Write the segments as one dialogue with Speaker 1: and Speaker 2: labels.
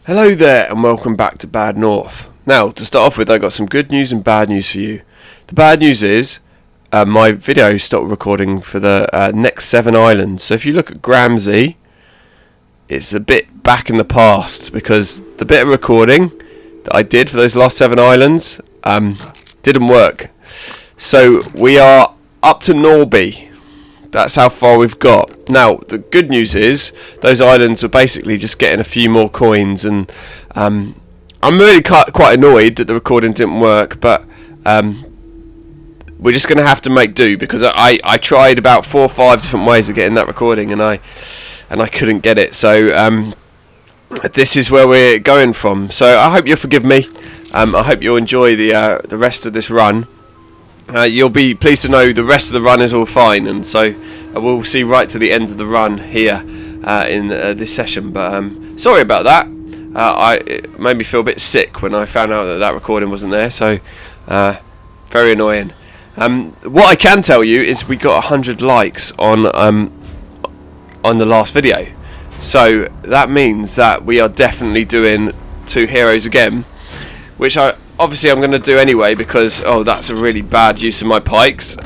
Speaker 1: Hello there and welcome back to Bad North. Now, to start off with, I got some good news and bad news for you. The bad news is my video stopped recording for the next 7 islands. So if you look at Gramsey, it's a bit back in the past because the bit of recording that I did for those last 7 islands didn't work. So we are up to Norby. That's how far we've got. Now, the good news is those islands were basically just getting a few more coins, and I'm really quite annoyed that the recording didn't work, but we're just going to have to make do because I tried about 4 or 5 different ways of getting that recording, and I couldn't get it. So this is where we're going from. So I hope you'll forgive me. I hope you'll enjoy the rest of this run. You'll be pleased to know the rest of the run is all fine, and so we'll see right to the end of the run here in this session. But sorry about that. It made me feel a bit sick when I found out that recording wasn't there, so very annoying. What I can tell you is we got 100 likes on the last video, so that means that we are definitely doing 2 heroes again, which obviously I'm going to do anyway because that's a really bad use of my pikes,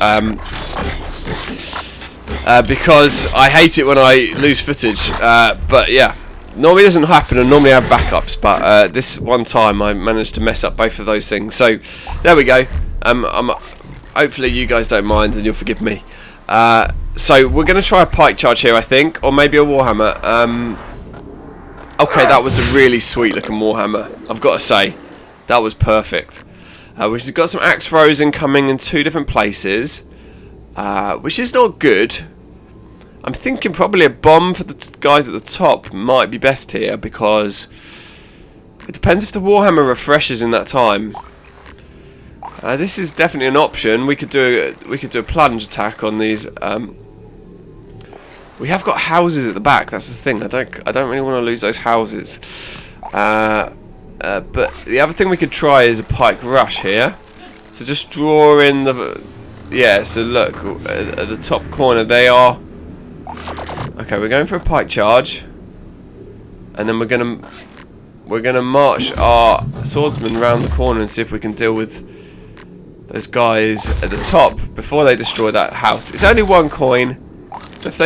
Speaker 1: because I hate it when I lose footage, but yeah, normally it doesn't happen and normally I have backups, but this one time I managed to mess up both of those things, so there we go. Hopefully you guys don't mind and you'll forgive me. So we're going to try a pike charge here, I think, or maybe a Warhammer. Okay, that was a really sweet looking Warhammer, I've got to say. That was perfect. We've got some axe throws incoming in 2 different places, which is not good. I'm thinking probably a bomb for the guys at the top might be best here because it depends if the Warhammer refreshes in that time. This is definitely an option. We could do a plunge attack on these. We have got houses at the back. That's the thing. I don't really want to lose those houses. But the other thing we could try is a pike rush here. So just draw in the... Yeah, so look, at the top corner they are... Okay, we're going for a pike charge. And then we're gonna march our swordsman around the corner and see if we can deal with those guys at the top before they destroy that house. It's only 1 coin, so if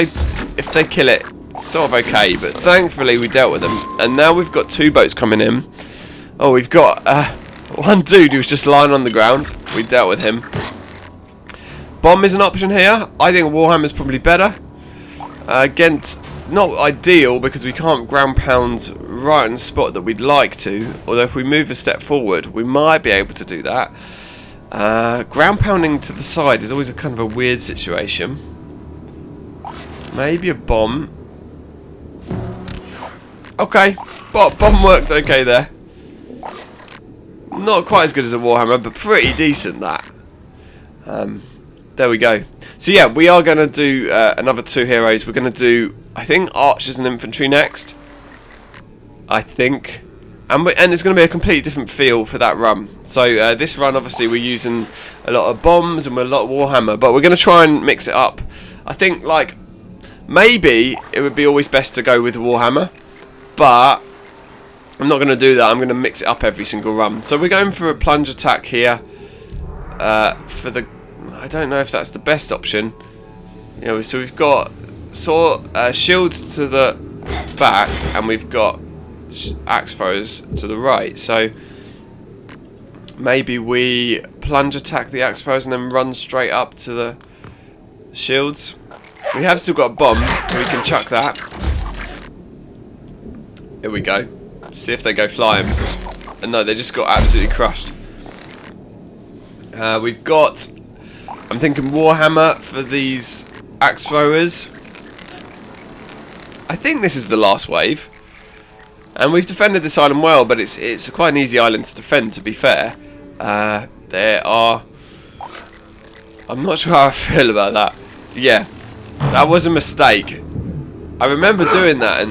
Speaker 1: they kill it, it's sort of okay. But thankfully we dealt with them. And now we've got 2 boats coming in. Oh, we've got one dude who's just lying on the ground. We dealt with him. Bomb is an option here. I think Warhammer's probably better. Against, not ideal because we can't ground pound right in the spot that we'd like to. Although if we move a step forward, we might be able to do that. Ground pounding to the side is always a kind of a weird situation. Maybe a bomb. Okay, bomb worked okay there. Not quite as good as a Warhammer, but pretty decent that. There we go. So yeah, we are going to do another 2 heroes. We're going to do, I think, archers and infantry next. I think. And it's going to be a completely different feel for that run. So this run, obviously, we're using a lot of bombs and a lot of Warhammer. But we're going to try and mix it up. I think, like, maybe it would be always best to go with Warhammer. But I'm not going to do that. I'm going to mix it up every single run. So we're going for a plunge attack here. I don't know if that's the best option. You know, so we've got shields to the back, and we've got axe throws to the right. So maybe we plunge attack the axe throws and then run straight up to the shields. We have still got a bomb, so we can chuck that. Here we go. See if they go flying. And no, they just got absolutely crushed. We've got, I'm thinking Warhammer for these axe throwers. I think this is the last wave. And we've defended this island well, but it's quite an easy island to defend, to be fair. There are... I'm not sure how I feel about that. Yeah, that was a mistake. I remember doing that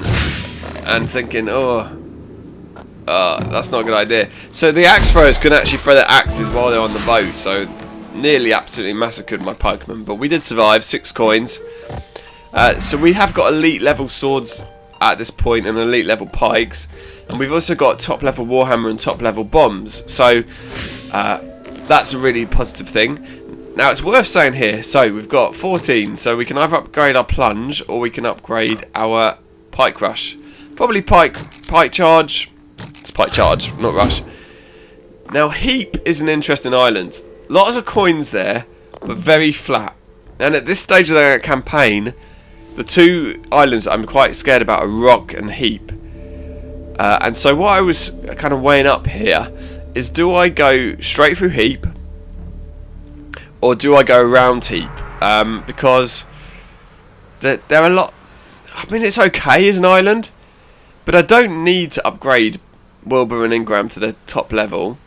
Speaker 1: and thinking, that's not a good idea. So the axe throwers can actually throw their axes while they're on the boat, so nearly absolutely massacred my pikeman, but we did survive. 6 coins. So we have got elite level swords at this point and elite level pikes. and we've also got top level Warhammer and top level bombs, so that's a really positive thing. Now it's worth saying here, so we've got 14, so we can either upgrade our plunge or we can upgrade our pike rush. Probably pike charge. It's pike charge, not rush. Now heap is an interesting island. Lots of coins there, but very flat. And at this stage of the campaign, the two islands I'm quite scared about are rock and heap. And so what I was kind of weighing up here is, do I go straight through heap or do I go around heap? Because there are a lot. I mean, it's okay as an island, but I don't need to upgrade Wilbur and Ingram to the top level.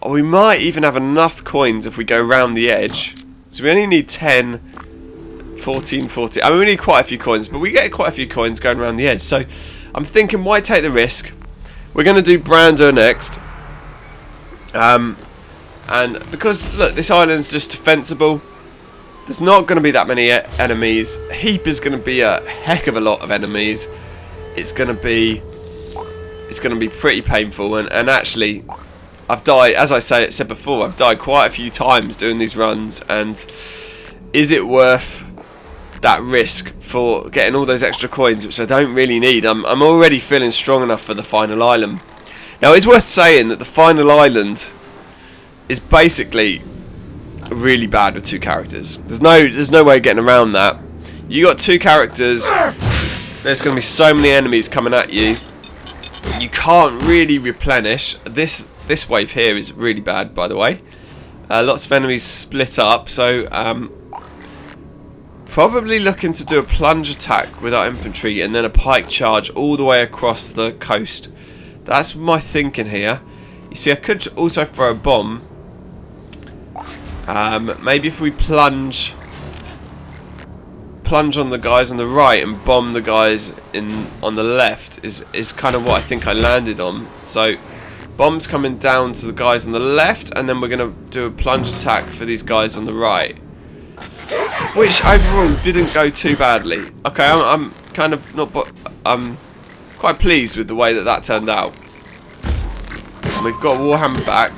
Speaker 1: Or we might even have enough coins if we go around the edge. So we only need 10, 14, 14. I mean, we need quite a few coins, but we get quite a few coins going around the edge. So I'm thinking, why take the risk? We're going to do Brander next. And because, look, this island's just defensible. There's not going to be that many enemies. Heap is going to be a heck of a lot of enemies. It's going to be pretty painful. And actually, I've died, as I said before, I've died quite a few times doing these runs. And is it worth that risk for getting all those extra coins, which I don't really need? I'm already feeling strong enough for the final island. Now, it's worth saying that the final island is basically really bad with two characters. There's no way of getting around that. You got two characters, there's going to be so many enemies coming at you. You can't really replenish. This wave here is really bad, by the way. Lots of enemies split up, so probably looking to do a plunge attack with our infantry and then a pike charge all the way across the coast. That's my thinking here. You see, I could also throw a bomb. Maybe if we plunge on the guys on the right and bomb the guys on the left is kind of what I think I landed on. So bombs coming down to the guys on the left, and then we're going to do a plunge attack for these guys on the right, which overall didn't go too badly. Okay, I'm kind of not, but I'm quite pleased with the way that turned out. And we've got Warhammer back.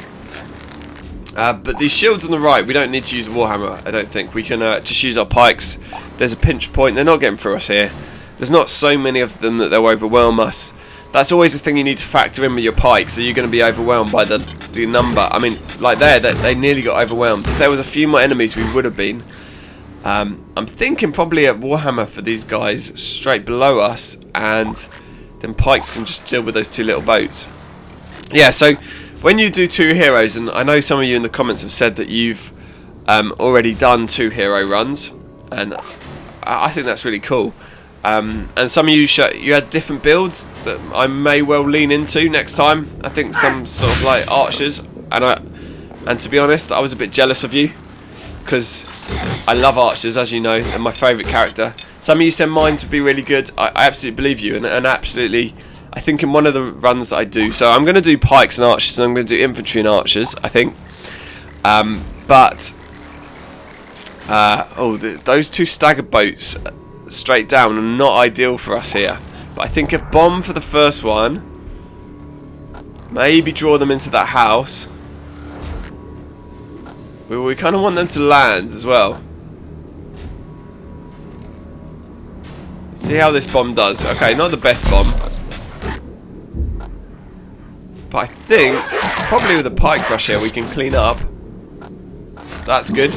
Speaker 1: But these shields on the right, we don't need to use a Warhammer, I don't think. We can just use our pikes. There's a pinch point. They're not getting through us here. There's not so many of them that they'll overwhelm us. That's always the thing you need to factor in with your pikes. So you're going to be overwhelmed by the number. I mean, like there, they nearly got overwhelmed. If there was a few more enemies, we would have been. I'm thinking probably a Warhammer for these guys straight below us. And then pikes can just deal with those two little boats. Yeah, so when you do two heroes, and I know some of you in the comments have said that you've already done 2 hero runs, and I think that's really cool. And some of you had different builds that I may well lean into next time. I think some sort of like archers, and to be honest, I was a bit jealous of you because I love archers, as you know, they're my favourite character. Some of you said mines would be really good. I absolutely believe you, and absolutely. I think in one of the runs that I do, so I'm going to do pikes and archers, and I'm going to do infantry and archers, I think. Those 2 stagger boats straight down are not ideal for us here. But I think a bomb for the first one, maybe draw them into that house. We kind of want them to land as well. See how this bomb does. Okay, not the best bomb. But I think, probably with a pike rush here, we can clean up. That's good.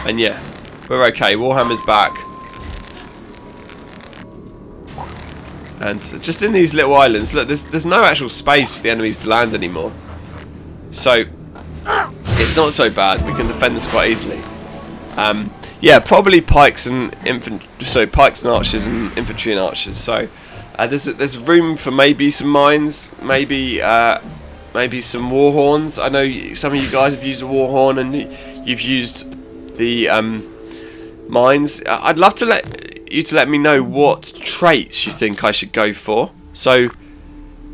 Speaker 1: And yeah, we're okay. Warhammer's back. And just in these little islands, look, there's no actual space for the enemies to land anymore. So, it's not so bad. We can defend this quite easily. Yeah, probably pikes and pikes and archers and infantry and archers. So, there's room for maybe some mines, maybe some war horns. I know some of you guys have used a war horn and you've used the mines. I'd love to let me know what traits you think I should go for. So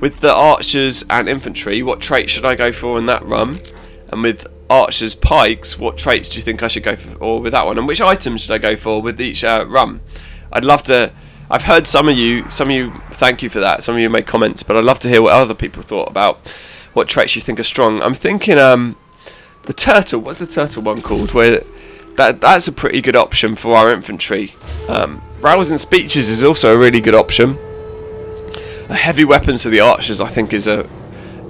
Speaker 1: with the archers and infantry, what traits should I go for in that run? And with archers pikes, what traits do you think I should go for with that one? And which items should I go for with each run? I'd love to I've heard some of you, thank you for that. Some of you made comments, but I'd love to hear what other people thought about what traits you think are strong. I'm thinking the turtle. What's the turtle one called? Where that's a pretty good option for our infantry. Rousing speeches is also a really good option. Heavy weapons for the archers, I think, is a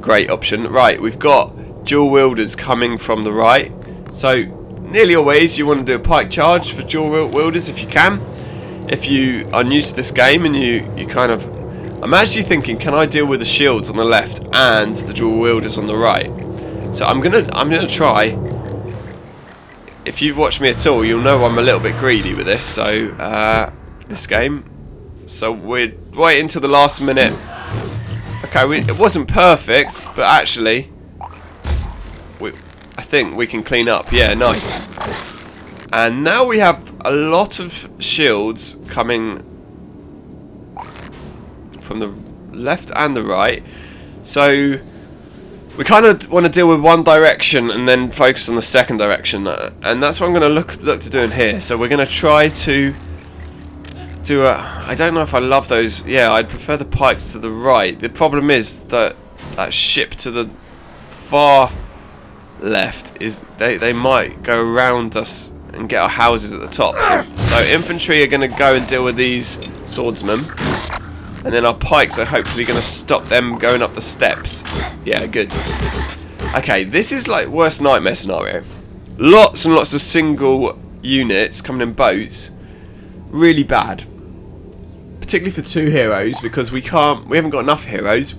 Speaker 1: great option. Right, we've got dual wielders coming from the right. So nearly always you want to do a pike charge for dual wielders if you can. If you are new to this game and you kind of... I'm actually thinking, can I deal with the shields on the left and the dual wielders on the right? So I'm gonna try. If you've watched me at all, you'll know I'm a little bit greedy with this. So this game. So we're right into the last minute. Okay, it wasn't perfect, but actually, I think we can clean up. Yeah, nice. And now we have a lot of shields coming from the left and the right. So we kind of want to deal with one direction and then focus on the second direction. And that's what I'm going to look to doing here. So we're going to try to do a... I don't know if I love those. Yeah, I'd prefer the pikes to the right. The problem is that that ship to the far left is they might go around us and get our houses at the top. So infantry are going to go and deal with these swordsmen, and then our pikes are hopefully going to stop them going up the steps. Yeah, good. Okay, this is like worst nightmare scenario. Lots and lots of single units coming in boats. Really bad, particularly for 2 heroes, because we haven't got enough heroes.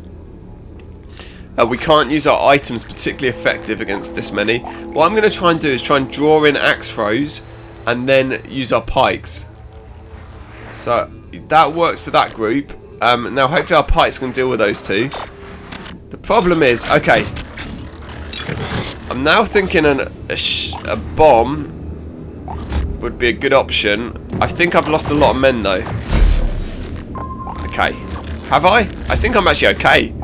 Speaker 1: We can't use our items particularly effective against this many. What I'm going to try and do is try and draw in axe throws and then use our pikes. So that works for that group. Now hopefully our pikes can deal with those two. The problem is, okay, I'm now thinking a bomb would be a good option. I think I've lost a lot of men though. Okay, have I? I think I'm actually okay.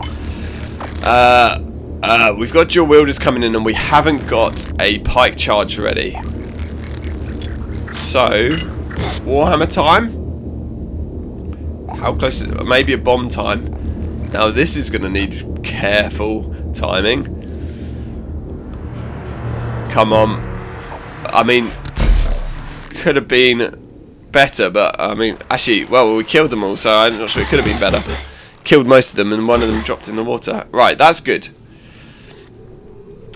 Speaker 1: We've got dual wielders coming in and we haven't got a pike charge ready. So, Warhammer time? How close is it? Maybe a bomb time. Now this is going to need careful timing. Come on. I mean, could have been better, but I mean, actually, well, we killed them all, so I'm not sure it could have been better. Killed most of them and one of them dropped in the water. Right, that's good.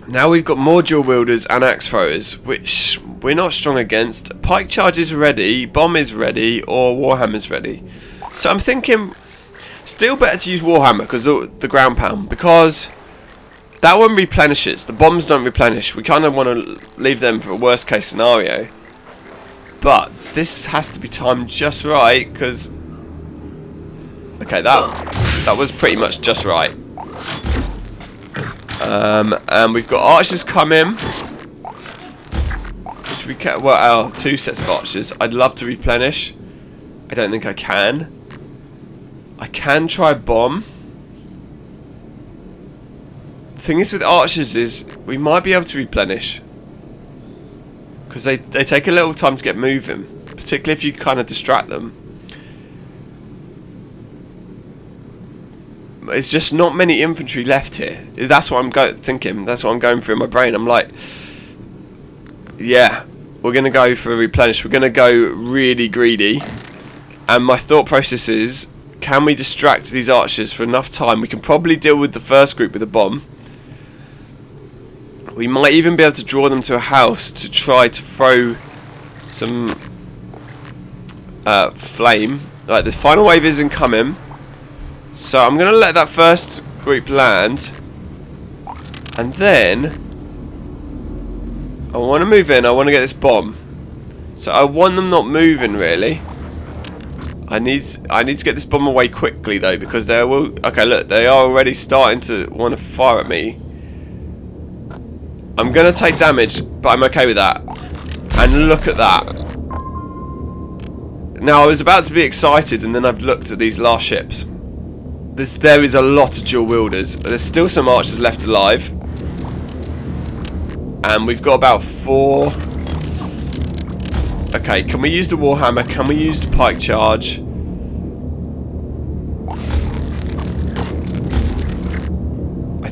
Speaker 1: Now we've got more dual wielders and axe throwers, which we're not strong against. Pike charge is ready, bomb is ready, or Warhammer's ready. So I'm thinking still better to use Warhammer because the ground pound, because that one replenishes. The bombs don't replenish. We kind of want to leave them for a worst case scenario. But this has to be timed just right, because okay, that was pretty much just right. And we've got archers come in. Should we get, well, 2 sets of archers. I'd love to replenish. I don't think I can. I can try bomb. The thing is with archers is we might be able to replenish, because they take a little time to get moving, particularly if you kind of distract them. It's just not many infantry left here. That's what I'm thinking. That's what I'm going through in my brain. I'm like, yeah, we're going to go for a replenish. We're going to go really greedy. And my thought process is, can we distract these archers for enough time? We can probably deal with the first group with a bomb. We might even be able to draw them to a house to try to throw some flame. Right, the final wave isn't coming. So I'm going to let that first group land. And then I want to move in. I want to get this bomb. So I want them not moving really. I need to get this bomb away quickly though, because they will... Okay, look, they are already starting to want to fire at me. I'm going to take damage, but I'm okay with that. And look at that. Now I was about to be excited, and then I've looked at these last ships. There is a lot of dual wielders, but there's still some archers left alive. And we've got about 4. Okay, can we use the Warhammer? Can we use the pike charge?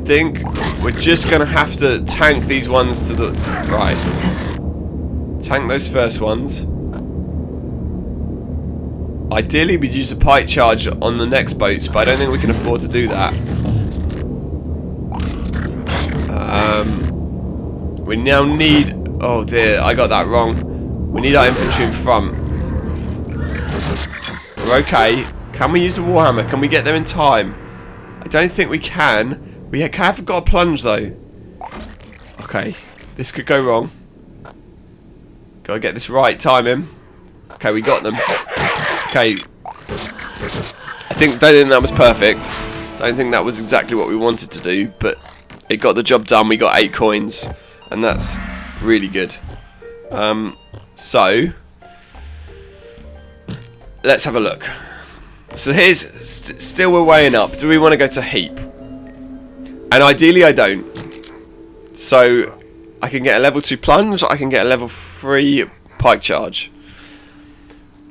Speaker 1: think we're just going to have to tank these ones to the right. Tank those first ones. Ideally, we'd use a pike charge on the next boats, but I don't think we can afford to do that. We now need... Oh dear, I got that wrong. We need our infantry in front. We're okay. Can we use a Warhammer? Can we get there in time? I don't think we can. We have got a plunge though. Okay, this could go wrong. Gotta get this right, timing. Okay, we got them. Okay. Don't think that was perfect. Don't think that was exactly what we wanted to do, but it got the job done. We got 8 coins, and that's really good. So let's have a look. So here's still we're weighing up. Do we want to go to heap? And ideally I don't. So I can get a level 2 plunge, I can get a level 3 pike charge.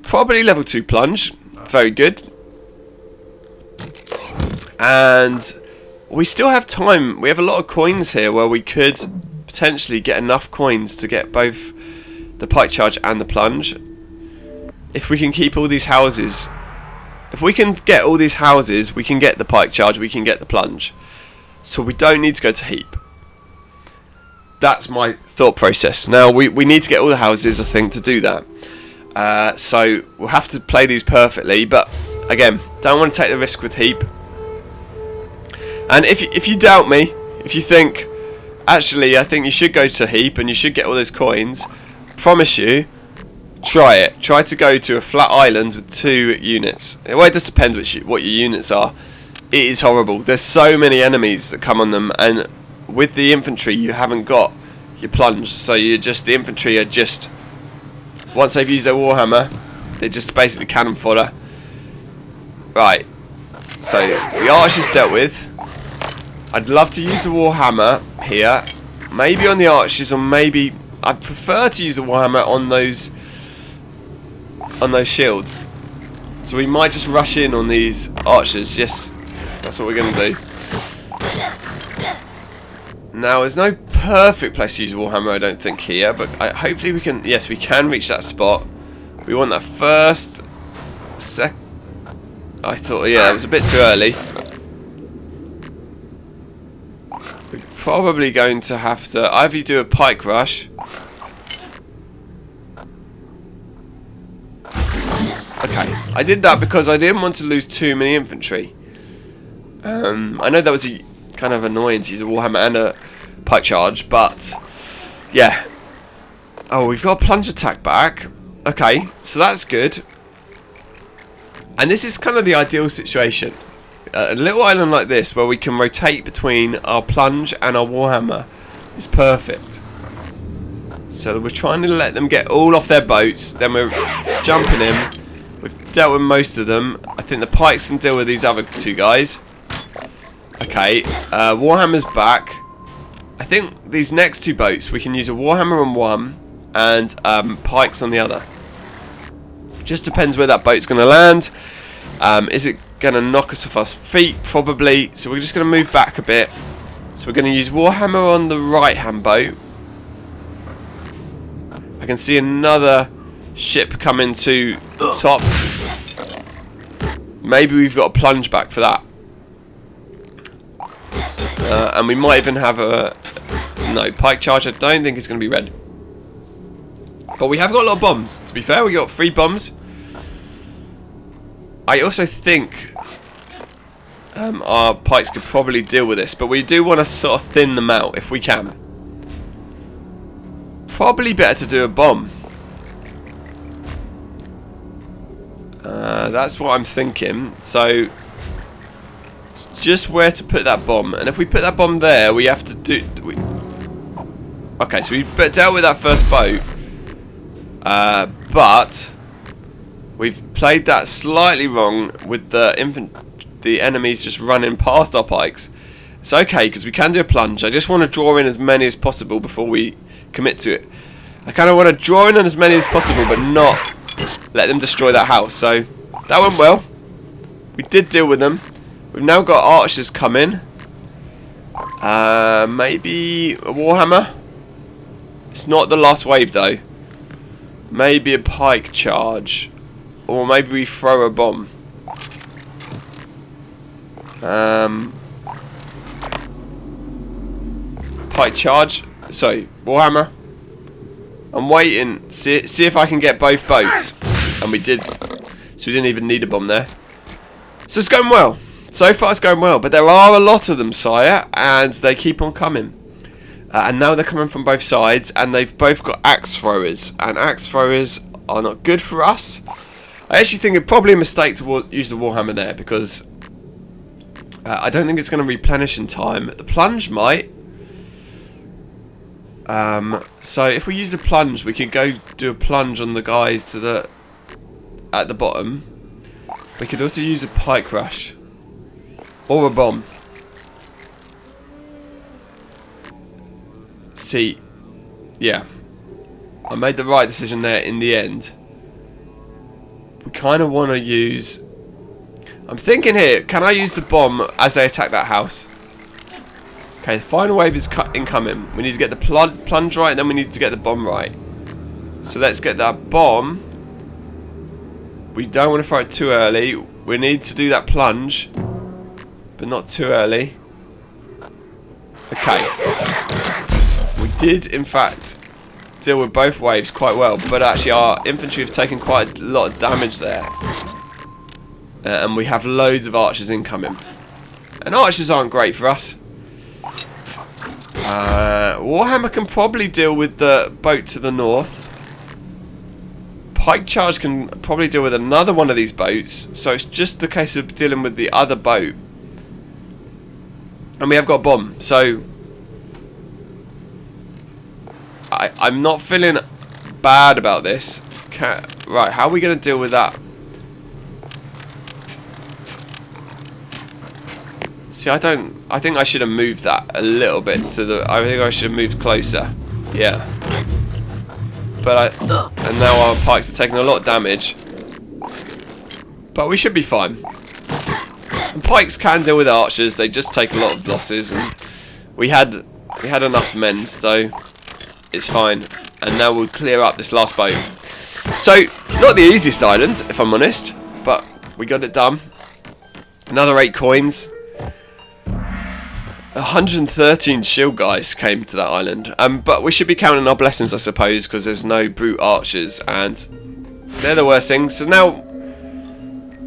Speaker 1: Probably level 2 plunge. Very good. And we still have time. We have a lot of coins here where we could potentially get enough coins to get both the pike charge and the plunge. If we can keep all these houses. If we can get all these houses, we can get the pike charge, we can get the plunge. So we don't need to go to heap. That's my thought process. Now, we need to get all the houses, I think, to do that. So we'll have to play these perfectly. But, again, don't want to take the risk with heap. And if you doubt me, if you think, actually, I think you should go to heap and you should get all those coins, promise you, try it. Try to go to a flat island with 2 units. Well, it just depends what your units are. It is horrible. There's so many enemies that come on them, and with the infantry, you haven't got your plunge. So the infantry are just, once they've used their Warhammer, they're just basically cannon fodder. Right. So the archers dealt with. I'd love to use the Warhammer here. Maybe on the archers, or maybe I'd prefer to use the Warhammer on those shields. So we might just rush in on these archers. Yes, that's what we're going to do. Now, there's no perfect place to use Warhammer, I don't think, here, but hopefully we can. Yes, we can reach that spot. We want that first I thought, yeah, it was a bit too early. We're probably going to have to either do a pike rush. Okay, I did that because I didn't want to lose too many infantry. I know that was kind of annoying to use a Warhammer and a pike charge, but yeah. Oh, we've got a plunge attack back. Okay, so that's good. And this is kind of the ideal situation. A little island like this where we can rotate between our plunge and our Warhammer is perfect. So we're trying to let them get all off their boats, then we're jumping in. We've dealt with most of them. I think the pikes can deal with these other 2 guys. Okay, Warhammer's back. I think these next 2 boats, we can use a Warhammer on one and pikes on the other. Just depends where that boat's going to land. Is it going to knock us off our feet? Probably. So we're just going to move back a bit. So we're going to use Warhammer on the right-hand boat. I can see another ship coming to the top. Maybe we've got a plunge back for that. And we might even have a... No, pike charge I don't think it's going to be red. But we have got a lot of bombs. To be fair, we got 3 bombs. I also think our pikes could probably deal with this, but we do want to sort of thin them out if we can. Probably better to do a bomb. That's what I'm thinking. So it's just where to put that bomb, and if we put that bomb there, we have to do. Okay, so we dealt with that first boat, but we've played that slightly wrong with the enemies just running past our pikes. It's okay because we can do a plunge. I just want to draw in as many as possible before we commit to it. I kind of want to draw in as many as possible, but not let them destroy that house. So that went well. We did deal with them. We've now got archers coming. Maybe a Warhammer. It's not the last wave though. Maybe a pike charge. Or maybe we throw a bomb. Pike charge. Sorry, Warhammer. I'm waiting. See if I can get both boats. And we did. So we didn't even need a bomb there. So it's going well. So far it's going well. But there are a lot of them, sire. And they keep on coming. And now they're coming from both sides. And they've both got axe throwers. And axe throwers are not good for us. I actually think it's probably a mistake to use the Warhammer there. Because I don't think it's going to replenish in time. The plunge might. So if we use the plunge, we could go do a plunge on the guys at the bottom. We could also use a pike rush or a bomb. See, yeah, I made the right decision there in the end. We kind of want to use. I'm thinking here, can I use the bomb as they attack that house? Okay, the final wave is incoming. We need to get the plunge right, and then we need to get the bomb right. So let's get that bomb. We don't want to throw it too early. We need to do that plunge, but not too early. Okay. We did, in fact, deal with both waves quite well, but actually our infantry have taken quite a lot of damage there. And we have loads of archers incoming. And archers aren't great for us. Warhammer can probably deal with the boat to the north. Pike charge can probably deal with another one of these boats. So it's just the case of dealing with the other boat. And we have got a bomb. So I'm not feeling bad about this. Right, how are we going to deal with that? See, I think I should have moved that a little bit to the. I think I should have moved closer. Yeah. But and now our pikes are taking a lot of damage. But we should be fine. And pikes can deal with archers. They just take a lot of losses, and we had enough men, so it's fine. And now we'll clear up this last boat. So not the easiest island, if I'm honest, but we got it done. Another 8 coins. 113 shield guys came to that island, but we should be counting our blessings, I suppose, because there's no brute archers, and they're the worst things. So now,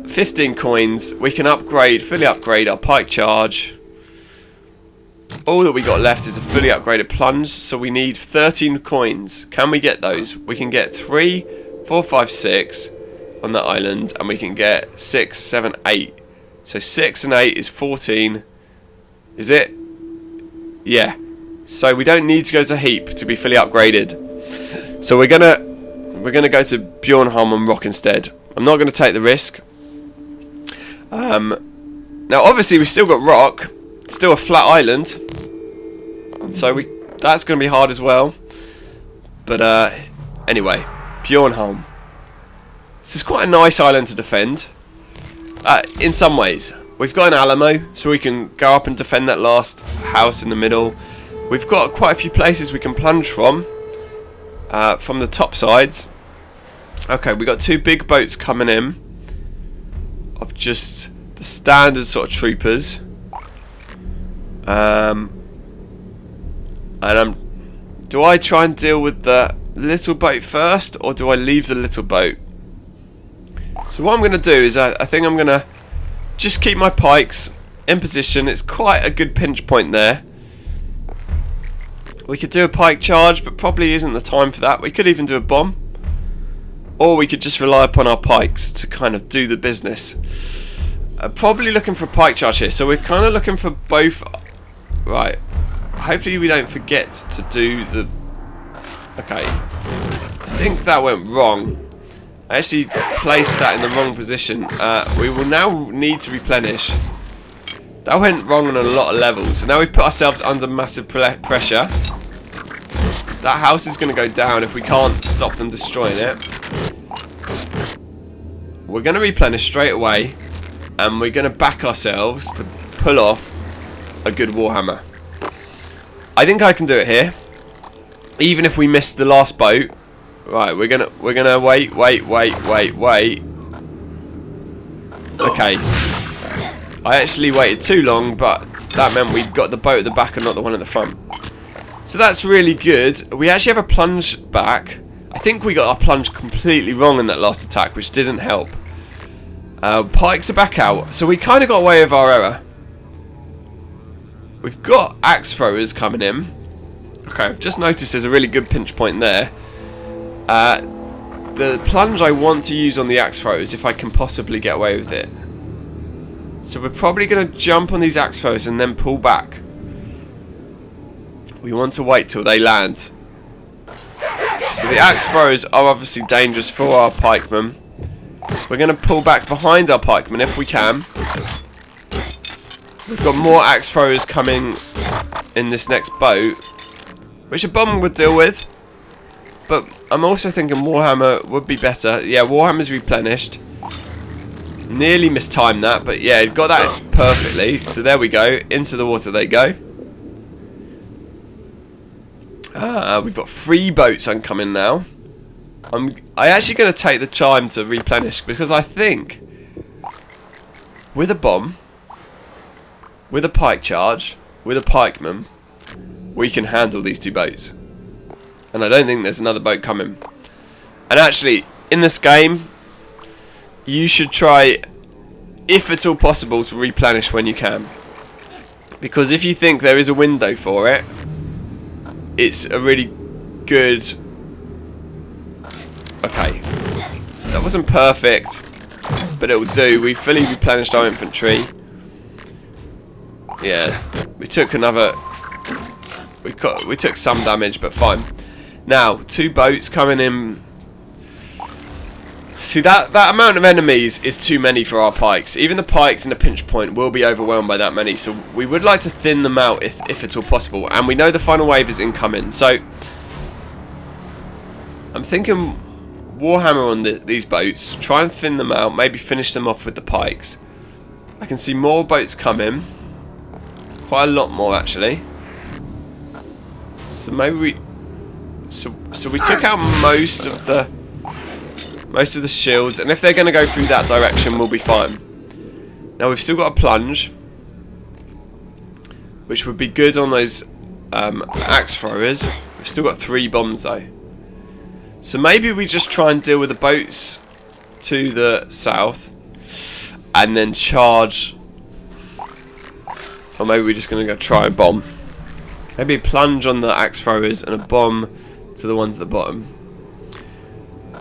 Speaker 1: 15 coins, we can fully upgrade our pike charge. All that we got left is a fully upgraded plunge, so we need 13 coins. Can we get those? We can get 3, 4, 5, 6 on that island, and we can get 6, 7, 8. So 6 and 8 is 14. Is it? Yeah. So we don't need to go to Heap to be fully upgraded. So we're gonna go to Bjornholm and Rock instead. I'm not gonna take the risk. Now obviously we've still got Rock, still a flat island. So that's gonna be hard as well. But anyway, Bjornholm. This is quite a nice island to defend. In some ways. We've got an Alamo, so we can go up and defend that last house in the middle. We've got quite a few places we can plunge from the top sides. Okay, we got 2 big boats coming in of just the standard sort of troopers. Do I try and deal with the little boat first, or do I leave the little boat? So what I'm going to do is I think I'm going to just keep my pikes in position. It's quite a good pinch point there. We could do a pike charge, but probably isn't the time for that. We could even do a bomb. Or we could just rely upon our pikes to kind of do the business. Probably looking for a pike charge here. So we're kind of looking for both. Right. Hopefully we don't forget to do the. Okay. I think that went wrong. I actually placed that in the wrong position. We will now need to replenish. That went wrong on a lot of levels. So now we've put ourselves under massive pressure. That house is going to go down if we can't stop them destroying it. We're going to replenish straight away. And we're going to back ourselves to pull off a good Warhammer. I think I can do it here. Even if we missed the last boat. Right, we're gonna wait. Okay. I actually waited too long, but that meant we got the boat at the back and not the one at the front. So that's really good. We actually have a plunge back. I think we got our plunge completely wrong in that last attack, which didn't help. Pikes are back out, so we kind of got away with our error. We've got axe throwers coming in. Okay, I've just noticed there's a really good pinch point there. The plunge I want to use on the axe throwers if I can possibly get away with it. So we're probably going to jump on these axe throwers and then pull back. We want to wait till they land. So the axe throwers are obviously dangerous for our pikemen. We're going to pull back behind our pikemen if we can. We've got more axe throwers coming in this next boat, which a bomb would deal with. But I'm also thinking Warhammer would be better. Yeah, Warhammer's replenished. Nearly mistimed that, but yeah, got that perfectly. So there we go. Into the water they go. We've got 3 boats oncoming now. I'm actually going to take the time to replenish because I think with a bomb, with a pike charge, with a pikeman, we can handle these 2 boats. And I don't think there's another boat coming. And actually, in this game, you should try, if at all possible, to replenish when you can. Because if you think there is a window for it, it's a really good... Okay. That wasn't perfect, but it will do. We fully replenished our infantry. Yeah, we took another... We took some damage, but fine. Now, 2 boats coming in. See, that amount of enemies is too many for our pikes. Even the pikes in a pinch point will be overwhelmed by that many. So we would like to thin them out if at all possible. And we know the final wave is incoming. So I'm thinking Warhammer on these boats. Try and thin them out. Maybe finish them off with the pikes. I can see more boats coming. Quite a lot more, actually. So maybe we... So we took out most of the shields, and if they're going to go through that direction, we'll be fine. Now we've still got a plunge, which would be good on those axe throwers. We've still got 3 bombs though, so maybe we just try and deal with the boats to the south, and then charge. Or maybe we're just going to go try and bomb. Maybe a plunge on the axe throwers and a bomb to the ones at the bottom.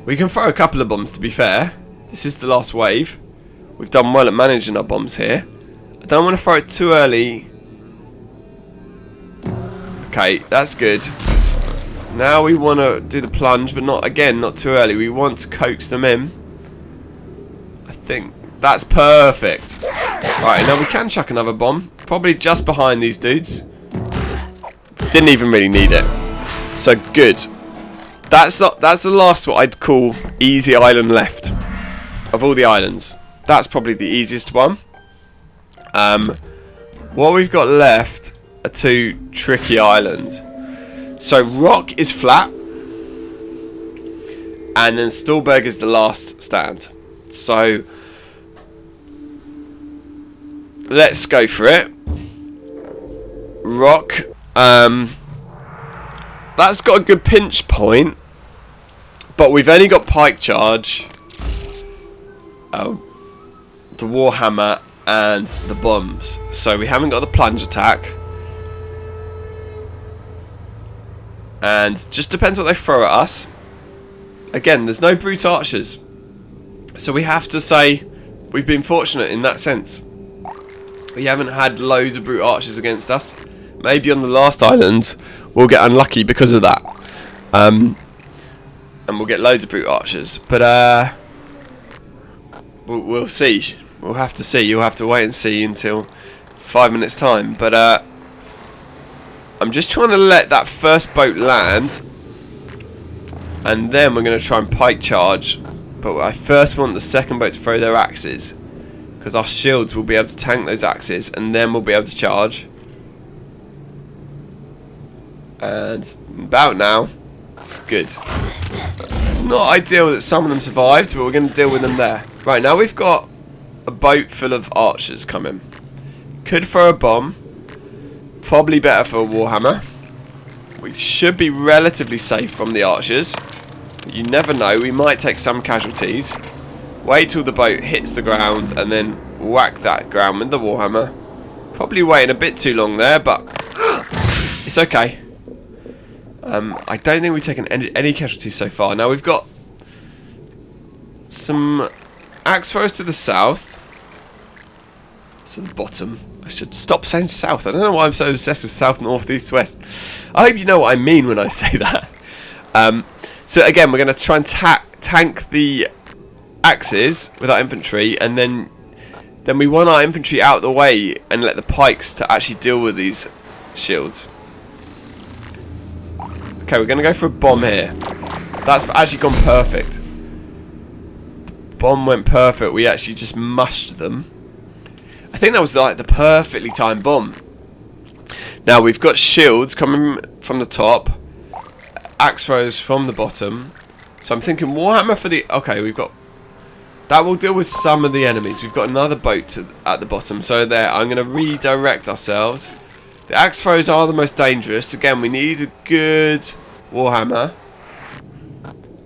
Speaker 1: We can throw a couple of bombs, to be fair. This is the last wave. We've done well at managing our bombs here. I don't want to throw it too early. Okay, that's good. Now we want to do the plunge, but not too early. We want to coax them in. I think that's perfect. Right, now we can chuck another bomb. Probably just behind these dudes. Didn't even really need it. So good. That's the last what I'd call easy island left. Of all the islands, that's probably the easiest one. What we've got left are 2 tricky islands. So Rock is flat, and then Stolberg is the last stand. So let's go for it. Rock. That's got a good pinch point, but we've only got pike charge, the Warhammer, and the bombs. So we haven't got the plunge attack. And just depends what they throw at us. Again, there's no brute archers. So we have to say we've been fortunate in that sense. We haven't had loads of brute archers against us. Maybe on the last island we'll get unlucky because of that. And we'll get loads of brute archers. But we'll see. We'll have to see. You'll have to wait and see until 5 minutes time. But I'm just trying to let that first boat land, and then we're going to try and pike charge. But I first want the second boat to throw their axes, because our shields will be able to tank those axes, and then we'll be able to charge. And about now. Good. Not ideal that some of them survived, but we're going to deal with them there. Right, now we've got a boat full of archers coming. Could throw a bomb. Probably better for a Warhammer. We should be relatively safe from the archers. You never know, we might take some casualties. Wait till the boat hits the ground and then whack that ground with the Warhammer. Probably waiting a bit too long there, but it's okay. I don't think we've taken any casualties so far. Now we've got some axe throws to the south. To the bottom. I should stop saying south. I don't know why I'm so obsessed with south, north, east, west. I hope you know what I mean when I say that. So again, we're going to try and tank the axes with our infantry, and then we want our infantry out of the way and let the pikes to actually deal with these shields. Okay, we're going to go for a bomb here. That's actually gone perfect. Bomb went perfect. We actually just mushed them. I think that was like the perfectly timed bomb. Now we've got shields coming from the top, axe throws from the bottom. So I'm thinking Warhammer for the... Okay, we've got... That will deal with some of the enemies. We've got another boat at the bottom. So there, I'm going to redirect ourselves. The axe throws are the most dangerous. Again, we need a good Warhammer.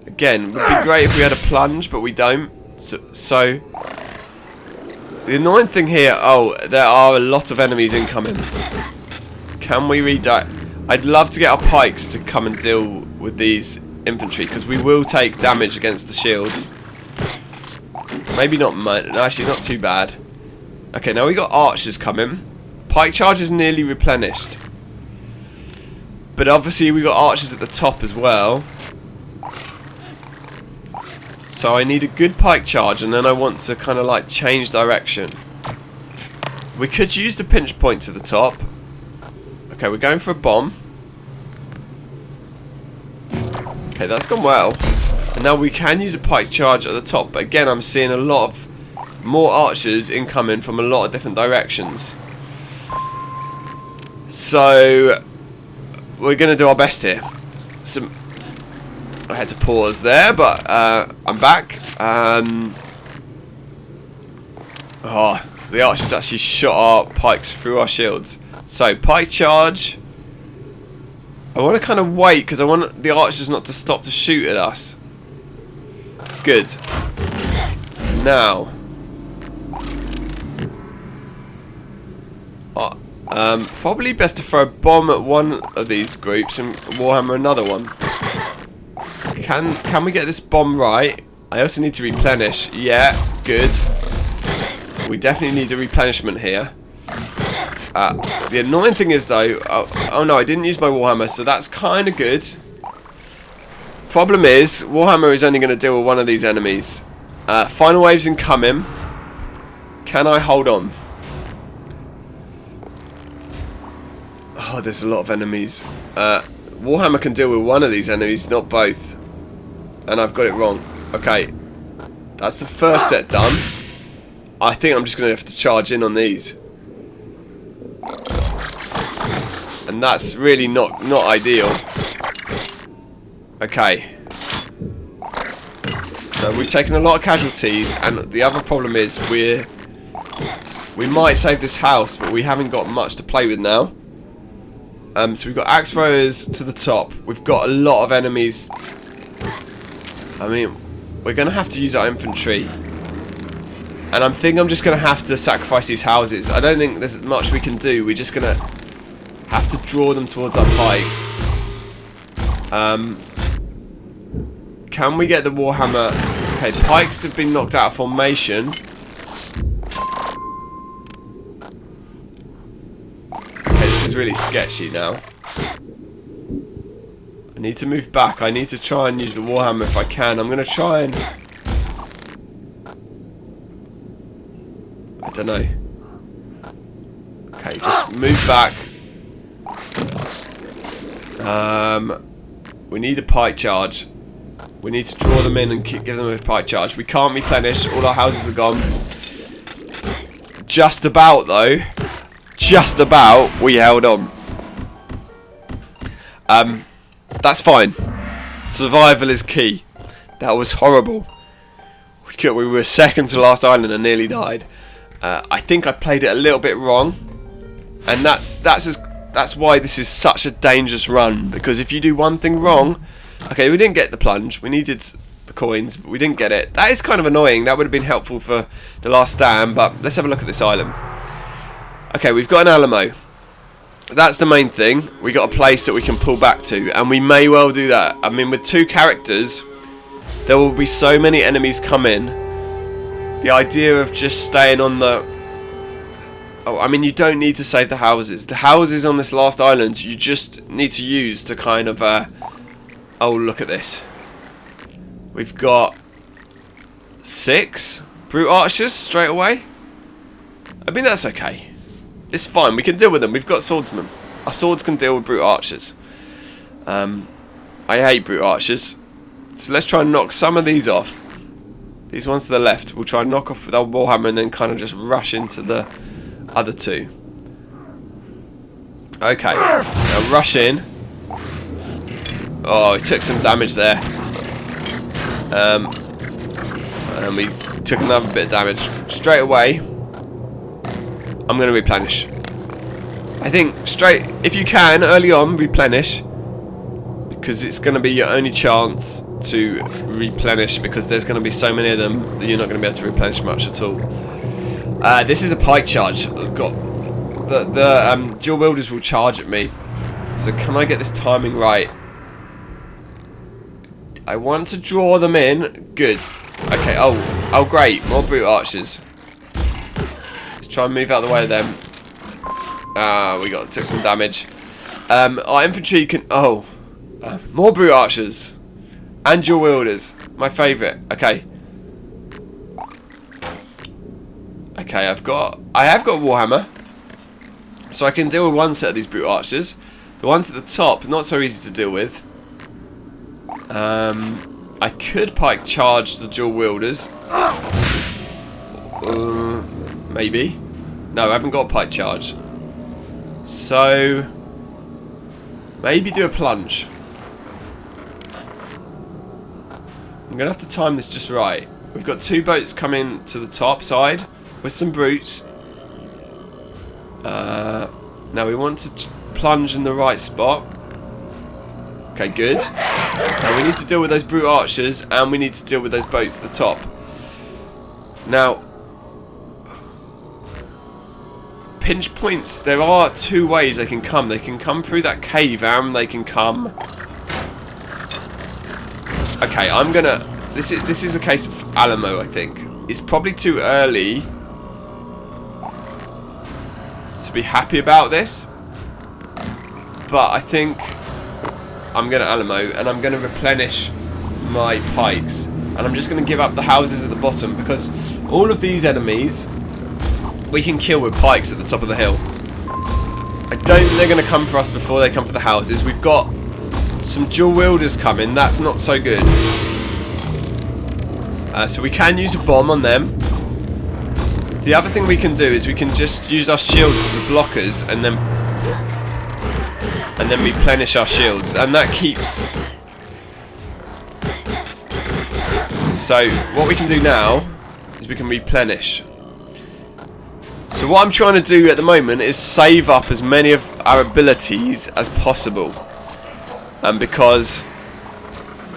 Speaker 1: Again, it would be great if we had a plunge, but we don't. So the annoying thing here, there are a lot of enemies incoming. Can we redirect? I'd love to get our pikes to come and deal with these infantry, because we will take damage against the shields. Maybe not much. Actually, not too bad. Okay, now we got archers coming. Pike charge is nearly replenished. But obviously we got archers at the top as well. So I need a good pike charge, and then I want to kind of like change direction. We could use the pinch point to the top. Okay, we're going for a bomb. Okay, that's gone well. And now we can use a pike charge at the top. But again, I'm seeing a lot of more archers incoming from a lot of different directions. So we're going to do our best here. I had to pause there, but I'm back. The archers actually shot our pikes through our shields. So pike charge. I want to kind of wait because I want the archers not to stop to shoot at us. Good. Now. Probably best to throw a bomb at one of these groups and Warhammer another one. Can we get this bomb right? I also need to replenish. Yeah, good. We definitely need a replenishment here. The annoying thing is though, oh no, I didn't use my Warhammer, so that's kind of good. Problem is, Warhammer is only going to deal with one of these enemies. Final wave's incoming. Can I hold on? Oh, there's a lot of enemies. Warhammer can deal with one of these enemies, not both. And I've got it wrong. Okay. That's the first set done. I think I'm just going to have to charge in on these. And that's really not ideal. Okay. So we've taken a lot of casualties, and the other problem is we might save this house, but we haven't got much to play with now. So we've got axe throwers to the top. We've got a lot of enemies. I mean, we're going to have to use our infantry. And I'm just going to have to sacrifice these houses. I don't think there's much we can do. We're just going to have to draw them towards our pikes. Can we get the Warhammer? Okay, pikes have been knocked out of formation. Okay, this is really sketchy now. I need to move back. I need to try and use the Warhammer if I can. I'm going to try and... I don't know. Okay, just move back. We need a pike charge. We need to draw them in and give them a pike charge. We can't replenish. All our houses are gone. Just about, though. Just about, we held on. That's fine. Survival is key. That was horrible. We were second to last island and nearly died. I think I played it a little bit wrong, and that's why this is such a dangerous run. Because if you do one thing wrong, okay, we didn't get the plunge. We needed the coins, but we didn't get it. That is kind of annoying. That would have been helpful for the last stand. But let's have a look at this island. Okay, we've got an Alamo. That's the main thing. We got a place that we can pull back to, and we may well do that. I mean, with 2 characters, there will be so many enemies come in. The idea of just staying on the... Oh, I mean, you don't need to save the houses. The houses on this last island, you just need to use to kind of... Oh, look at this. We've got 6 brute archers straight away. I mean, that's okay. It's fine. We can deal with them. We've got swordsmen. Our swords can deal with brute archers. I hate brute archers. So let's try and knock some of these off. These ones to the left. We'll try and knock off with our Warhammer and then kind of just rush into the other 2. Okay. Now rush in. Oh, we took some damage there. And we took another bit of damage. Straight away, I'm going to replenish. I think if you can, early on, replenish. Because it's going to be your only chance to replenish, because there's going to be so many of them that you're not going to be able to replenish much at all. This is a pike charge. I've got the dual wielders will charge at me. So can I get this timing right? I want to draw them in. Good. Okay. Oh great. More brute archers. Let's try and move out the way of them. We took some damage. Our infantry can... Oh. More brute archers. And dual wielders. My favourite. Okay. Okay, I have got Warhammer. So I can deal with one set of these brute archers. The ones at the top, not so easy to deal with. I could pike charge the dual wielders. Maybe. No, I haven't got a pike charge. So maybe do a plunge. I'm going to have to time this just right. We've got 2 boats coming to the top side with some brutes. Now we want to plunge in the right spot. Okay, good. Now we need to deal with those brute archers, and we need to deal with those boats at the top. Now, pinch points, there are 2 ways they can come. They can come through that cave, and they can come... Okay, I'm gonna... This is a case of Alamo, I think. It's probably too early to be happy about this, but I think I'm gonna Alamo, and I'm gonna replenish my pikes, and I'm just gonna give up the houses at the bottom, because all of these enemies we can kill with pikes at the top of the hill. I don't think they're gonna come for us before they come for the houses. We've got some dual wielders coming. That's not so good. So we can use a bomb on them. The other thing we can do is we can just use our shields as blockers, and then replenish our shields, and that keeps... So what we can do now is we can replenish. So what I'm trying to do at the moment is save up as many of our abilities as possible, because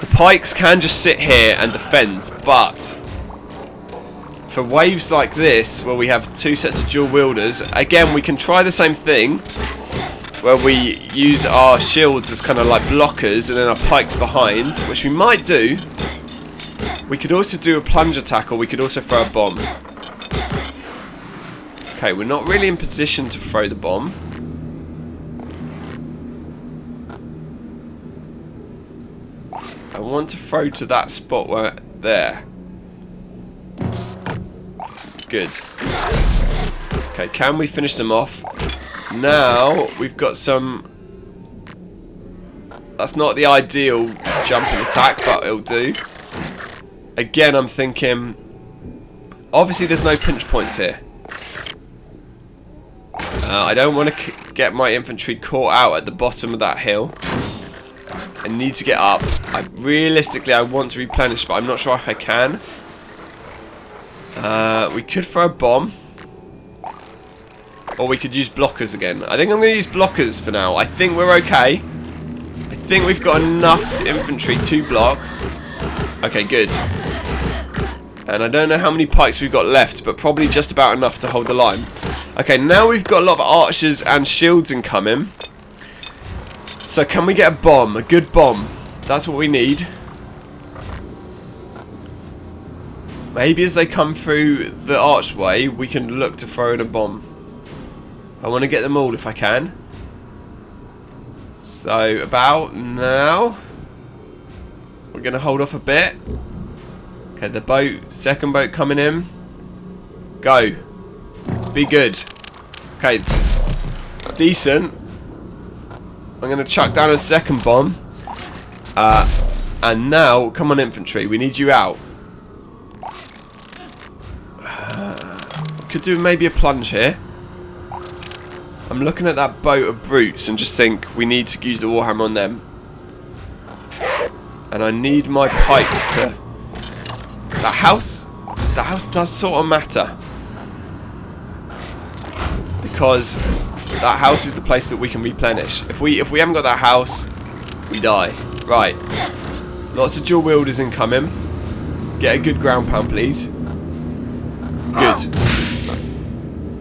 Speaker 1: the pikes can just sit here and defend, but for waves like this, where we have 2 sets of dual wielders, again we can try the same thing, where we use our shields as kind of like blockers, and then our pikes behind, which we might do. We could also do a plunge attack, or we could also throw a bomb. Okay, we're not really in position to throw the bomb. I want to throw to that spot where... There. Good. Okay, can we finish them off? Now, we've got some... That's not the ideal jumping attack, but it'll do. Again, I'm thinking... Obviously, there's no pinch points here. I don't want to get my infantry caught out at the bottom of that hill. I need to get up. Realistically, I want to replenish, but I'm not sure if I can. We could throw a bomb. Or we could use blockers again. I think I'm going to use blockers for now. I think we're okay. I think we've got enough infantry to block. Okay, good. And I don't know how many pikes we've got left, but probably just about enough to hold the line. Okay, now we've got a lot of archers and shields incoming. So can we get a bomb? A good bomb. That's what we need. Maybe as they come through the archway, we can look to throw in a bomb. I want to get them all if I can. So about now, we're going to hold off a bit. Okay, the boat, second boat coming in. Go. Be good. Okay, decent. I'm going to chuck down a second bomb. And now, come on infantry, we need you out. Could do maybe a plunge here. I'm looking at that boat of brutes and just think we need to use the Warhammer on them. And I need my pikes to... The house does sort of matter. Because that house is the place that we can replenish. If we haven't got that house, we die. Right. Lots of dual wielders incoming. Get a good ground pound, please. Good.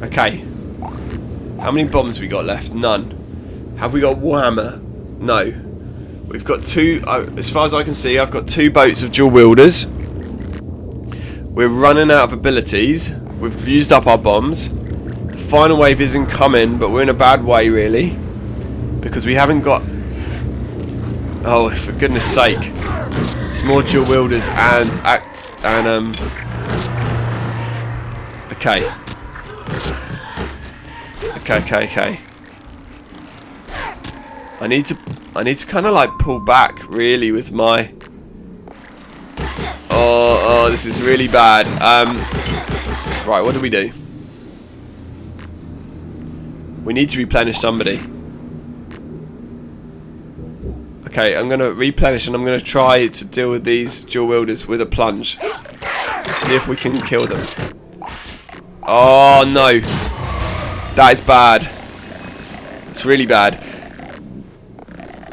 Speaker 1: Okay. How many bombs we got left? None. Have we got Warhammer? No. We've got two, as far as I can see, I've got 2 boats of dual wielders. We're running out of abilities. We've used up our bombs. The final wave is incoming, but we're in a bad way, really. Because we haven't got... Oh, for goodness sake. It's more dual wielders and... Okay. Okay. I need to kind of like pull back really with my... Oh, this is really bad. Right, what do? We need to replenish somebody. Okay, I'm going to replenish and I'm going to try to deal with these dual wielders with a plunge. See if we can kill them. Oh, no. That is bad. It's really bad.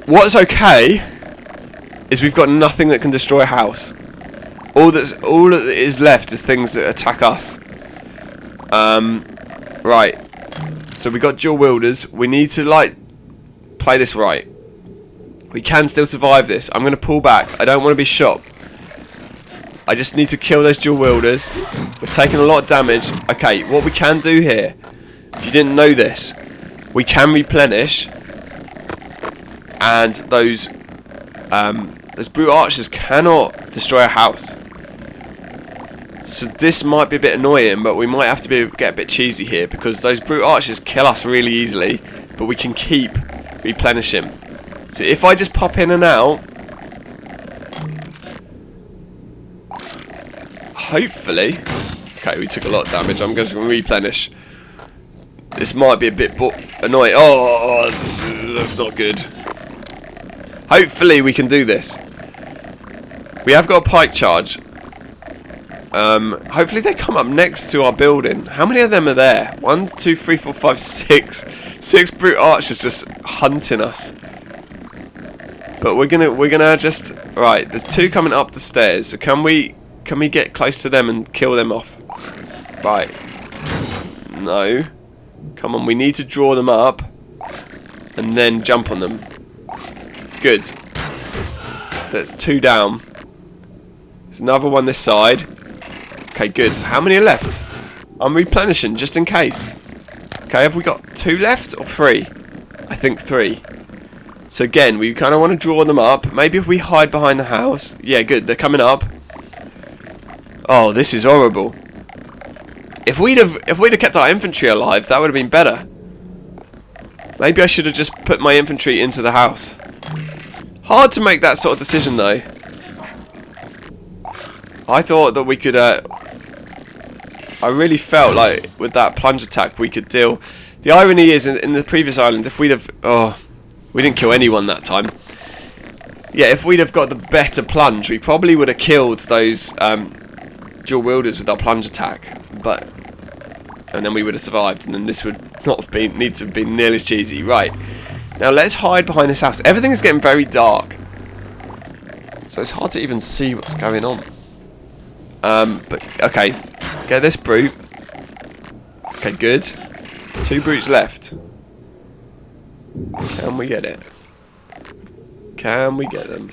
Speaker 1: What's okay is we've got nothing that can destroy a house. All that is left is things that attack us. Right. So we got dual wielders. We need to like play this right. We can still survive this. I'm going to pull back. I don't want to be shot. I just need to kill those dual wielders. We're taking a lot of damage. Okay, what we can do here, if you didn't know this, we can replenish, and those brute archers cannot destroy a house. So this might be a bit annoying, but we might have to get a bit cheesy here, because those brute archers kill us really easily, but we can keep replenishing. So if I just pop in and out, hopefully... Okay, we took a lot of damage. I'm going to replenish. This might be a bit annoying. Oh, that's not good. Hopefully we can do this. We have got a pike charge. Hopefully they come up next to our building. How many of them are there? 1, 2, 3, 4, 5, 6. 6 brute archers just hunting us. But we're gonna just... Right, there's 2 coming up the stairs. So can we get close to them and kill them off? Right. No. Come on, we need to draw them up and then jump on them. Good. That's 2 down. There's another one this side. Okay, good. How many are left? I'm replenishing just in case. Okay, have we got 2 left or 3? I think 3. So again, we kind of want to draw them up. Maybe if we hide behind the house. Yeah, good. They're coming up. Oh, this is horrible. If we'd have kept our infantry alive, that would have been better. Maybe I should have just put my infantry into the house. Hard to make that sort of decision, though. I thought that we could... I really felt like with that plunge attack we could deal... The irony is, in the previous island, if we'd have... Oh, we didn't kill anyone that time. Yeah, if we'd have got the better plunge, we probably would have killed those dual wielders with our plunge attack. And then we would have survived, and then this would not have been need to have been nearly as cheesy. Right. Now let's hide behind this house. Everything is getting very dark, so it's hard to even see what's going on. But okay, get this brute. Okay, good. 2 brutes left. Can we get it? Can we get them?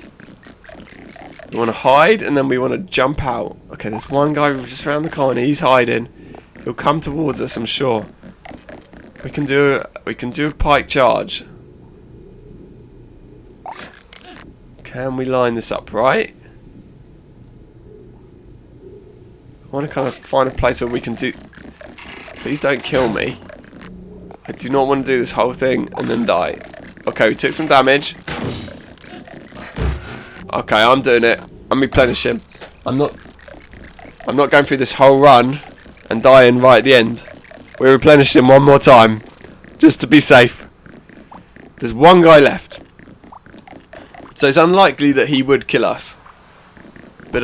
Speaker 1: We want to hide, and then we want to jump out. Okay, there's one guy just around the corner. He's hiding. He'll come towards us, I'm sure. We can do a pike charge. Can we line this up right? I want to kind of find a place where we can do... Please don't kill me. I do not want to do this whole thing and then die. Okay, we took some damage. Okay, I'm doing it. I'm replenishing. I'm not going through this whole run and dying right at the end. We're replenishing one more time, just to be safe. There's one guy left, so it's unlikely that he would kill us. But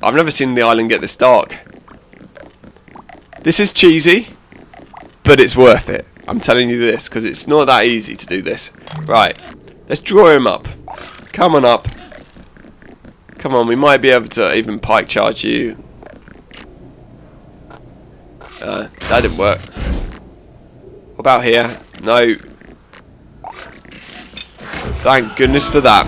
Speaker 1: I've never seen the island get this dark. This is cheesy, but it's worth it. I'm telling you this, because it's not that easy to do this. Right, let's draw him up. Come on up. Come on, we might be able to even pike charge you. That didn't work. What about here? No. Thank goodness for that.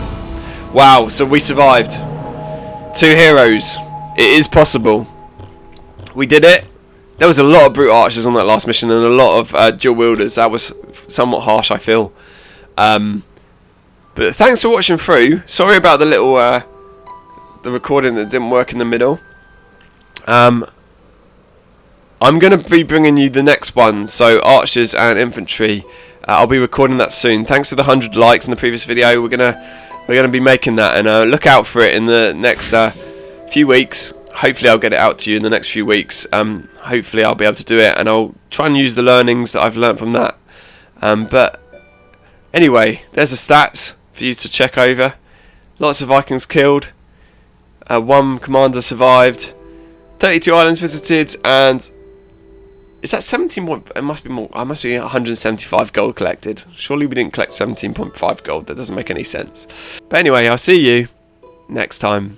Speaker 1: Wow, so we survived. 2 heroes. It is possible. We did it. There was a lot of brute archers on that last mission and a lot of dual wielders. That was somewhat harsh, I feel. But thanks for watching through. Sorry about the little the recording that didn't work in the middle. I'm going to be bringing you the next one, so archers and infantry. I'll be recording that soon. Thanks for the 100 likes in the previous video. We're gonna be making that, and look out for it in the next few weeks. Hopefully I'll get it out to you in the next few weeks. Hopefully I'll be able to do it, and I'll try and use the learnings that I've learnt from that. But anyway, there's the stats for you to check over. Lots of Vikings killed. 1 commander survived. 32 islands visited, and is that 17 point? It must be more. I must be 175 gold collected. Surely we didn't collect 17.5 gold. That doesn't make any sense. But anyway, I'll see you next time.